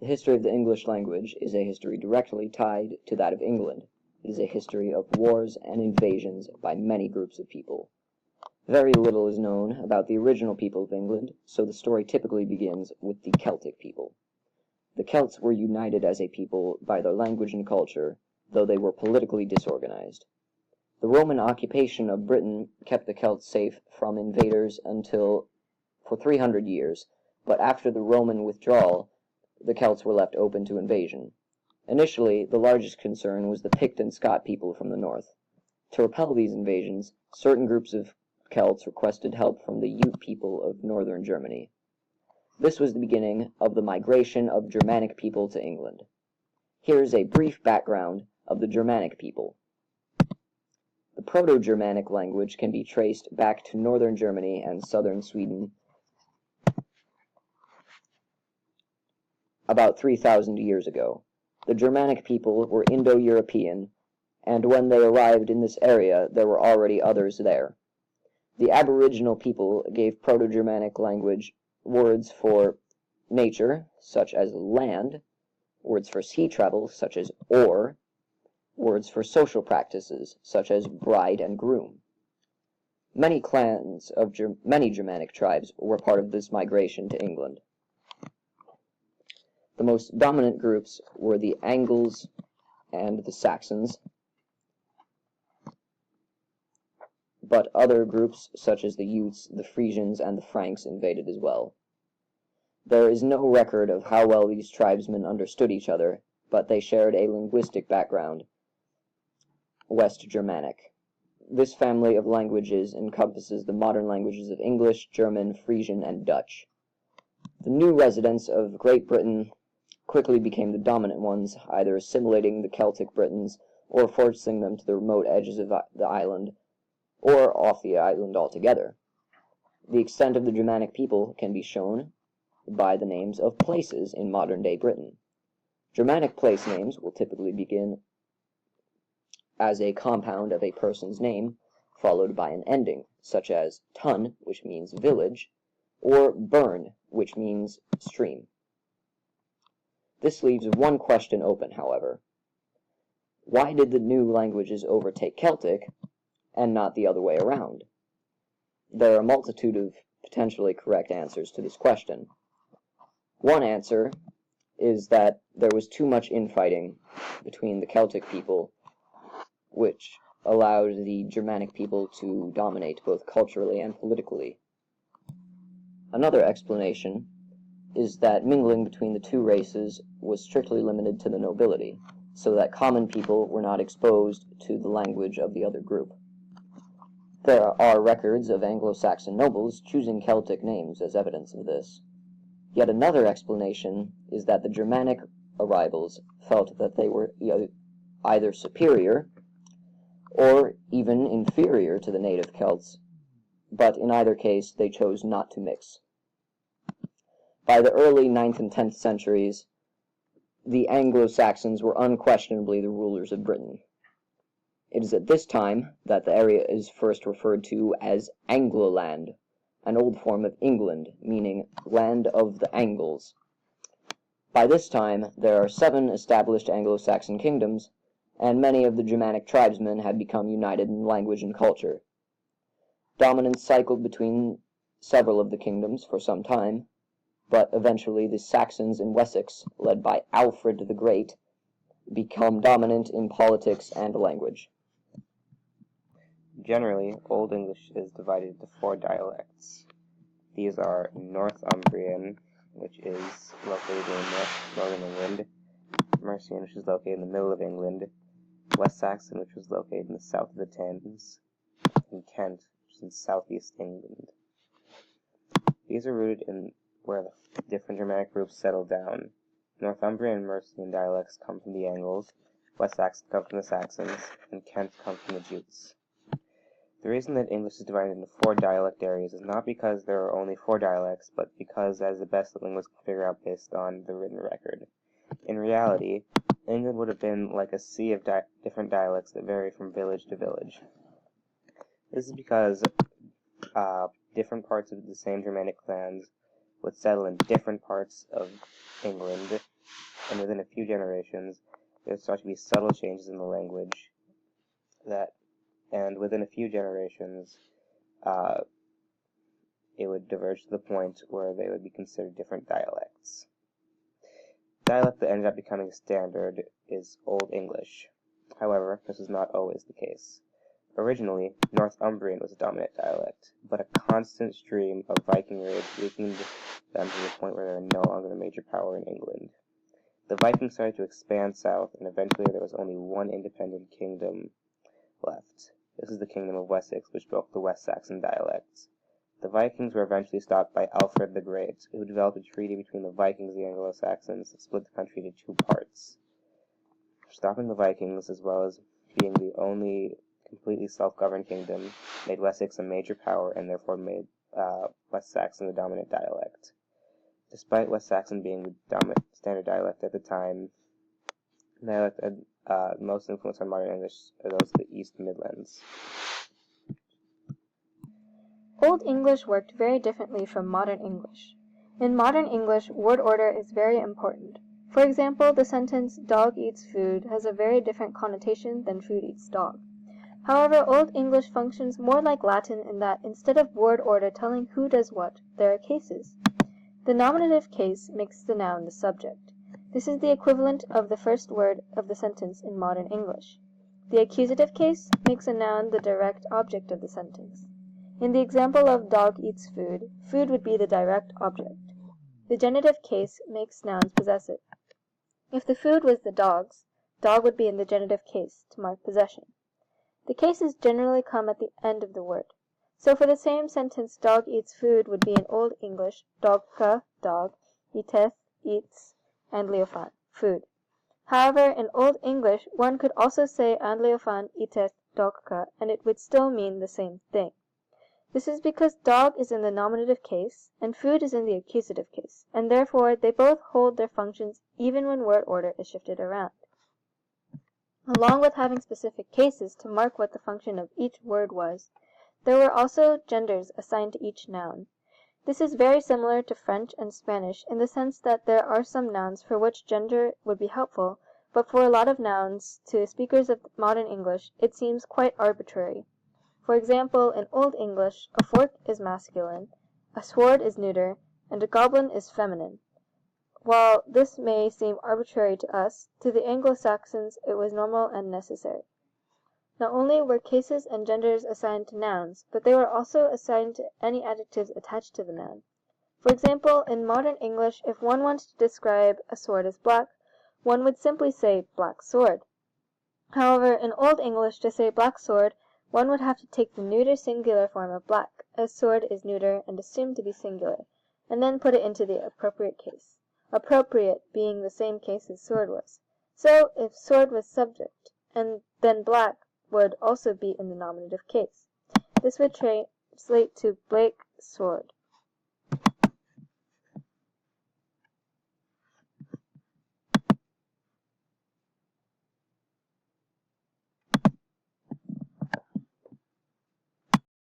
The history of the English language is a history directly tied to that of England. It is a history of wars and invasions by many groups of people. Very little is known about the original people of England, so the story typically begins with the Celtic people. The Celts were united as a people by their language and culture, though they were politically disorganized. The Roman occupation of Britain kept the Celts safe from invaders for 300 years, but after the Roman withdrawal, the Celts were left open to invasion. Initially, the largest concern was the Pict and Scot people from the north. To repel these invasions, certain groups of Celts requested help from the Ute people of northern Germany. This was the beginning of the migration of Germanic people to England. Here is a brief background of the Germanic people. The Proto-Germanic language can be traced back to northern Germany and southern Sweden about 3,000 years ago. The Germanic people were Indo-European, and when they arrived in this area, there were already others there. The Aboriginal people gave Proto-Germanic language words for nature, such as land, words for sea travel, such as oar, words for social practices, such as bride and groom. Many clans of many Germanic tribes were part of this migration to England. The most dominant groups were the Angles and the Saxons, but other groups such as the Utes, the Frisians, and the Franks invaded as well. There is no record of how well these tribesmen understood each other, but they shared a linguistic background, West Germanic. This family of languages encompasses the modern languages of English, German, Frisian, and Dutch. The new residents of Great Britain quickly became the dominant ones, either assimilating the Celtic Britons or forcing them to the remote edges of the island, or off the island altogether. The extent of the Germanic people can be shown by the names of places in modern-day Britain. Germanic place names will typically begin as a compound of a person's name, followed by an ending, such as tun, which means village, or burn, which means stream. This leaves one question open, however. Why did the new languages overtake Celtic, and not the other way around? There are a multitude of potentially correct answers to this question. One answer is that there was too much infighting between the Celtic people, which allowed the Germanic people to dominate both culturally and politically. Another explanation is that mingling between the two races was strictly limited to the nobility, so that common people were not exposed to the language of the other group. There are records of Anglo-Saxon nobles choosing Celtic names as evidence of this. Yet another explanation is that the Germanic arrivals felt that they were either superior or even inferior to the native Celts, but in either case they chose not to mix. By the early 9th and 10th centuries, the Anglo-Saxons were unquestionably the rulers of Britain. It is at this time that the area is first referred to as Anglo-land, an old form of England, meaning land of the Angles. By this time, there are 7 established Anglo-Saxon kingdoms, and many of the Germanic tribesmen had become united in language and culture. Dominance cycled between several of the kingdoms for some time, but eventually the Saxons in Wessex, led by Alfred the Great, become dominant in politics and language. Generally, Old English is divided into 4 dialects. These are Northumbrian, which is located in northern England, Mercian, which is located in the middle of England, West Saxon, which was located in the south of the Thames, and Kent, which is in southeast England. These are rooted in where the different Germanic groups settled down. Northumbrian and Mercian dialects come from the Angles, West Saxon come from the Saxons, and Kent come from the Jutes. The reason that English is divided into 4 dialect areas is not because there are only 4 dialects, but because that is the best that linguists can figure out based on the written record. In reality, England would have been like a sea of different dialects that vary from village to village. This is because different parts of the same Germanic clans would settle in different parts of England, and within a few generations, there start to be subtle changes in the language and within a few generations, it would diverge to the point where they would be considered different dialects. Dialect that ended up becoming standard is Old English. However, this was not always the case. Originally, Northumbrian was a dominant dialect, but a constant stream of Viking raids weakened them to the point where they were no longer the major power in England. The Vikings started to expand south, and eventually there was only one independent kingdom left. This is the Kingdom of Wessex, which broke the West Saxon dialects. The Vikings were eventually stopped by Alfred the Great, who developed a treaty between the Vikings and the Anglo-Saxons that split the country into two parts. Stopping the Vikings, as well as being the only completely self-governed kingdom, made Wessex a major power and therefore made West Saxon the dominant dialect. Despite West Saxon being the dominant standard dialect at the time, the dialect had most influence on modern English are those of the East Midlands. Old English worked very differently from modern English. In modern English, word order is very important. For example, the sentence "dog eats food" has a very different connotation than "food eats dog." However, Old English functions more like Latin in that instead of word order telling who does what, there are cases. The nominative case makes the noun the subject. This is the equivalent of the first word of the sentence in modern English. The accusative case makes a noun the direct object of the sentence. In the example of "dog eats food," food would be the direct object. The genitive case makes nouns possessive. If the food was the dog's, dog would be in the genitive case to mark possession. The cases generally come at the end of the word. So for the same sentence, "dog eats food" would be in Old English "dogka," dog, "eateth," eats, and "leofan," food. However, in Old English, one could also say "andleofan eateth dogka," and it would still mean the same thing. This is because dog is in the nominative case, and food is in the accusative case, and therefore they both hold their functions even when word order is shifted around. Along with having specific cases to mark what the function of each word was, there were also genders assigned to each noun. This is very similar to French and Spanish in the sense that there are some nouns for which gender would be helpful, but for a lot of nouns, to speakers of modern English, it seems quite arbitrary. For example, in Old English, a fork is masculine, a sword is neuter, and a goblin is feminine. While this may seem arbitrary to us, to the Anglo-Saxons it was normal and necessary. Not only were cases and genders assigned to nouns, but they were also assigned to any adjectives attached to the noun. For example, in modern English, if one wanted to describe a sword as black, one would simply say "black sword." However, in Old English, to say "black sword," one would have to take the neuter singular form of black, as sword is neuter and assumed to be singular, and then put it into the appropriate case. Appropriate being the same case as sword was. So, if sword was subject, and then black would also be in the nominative case. This would translate to "blake sword."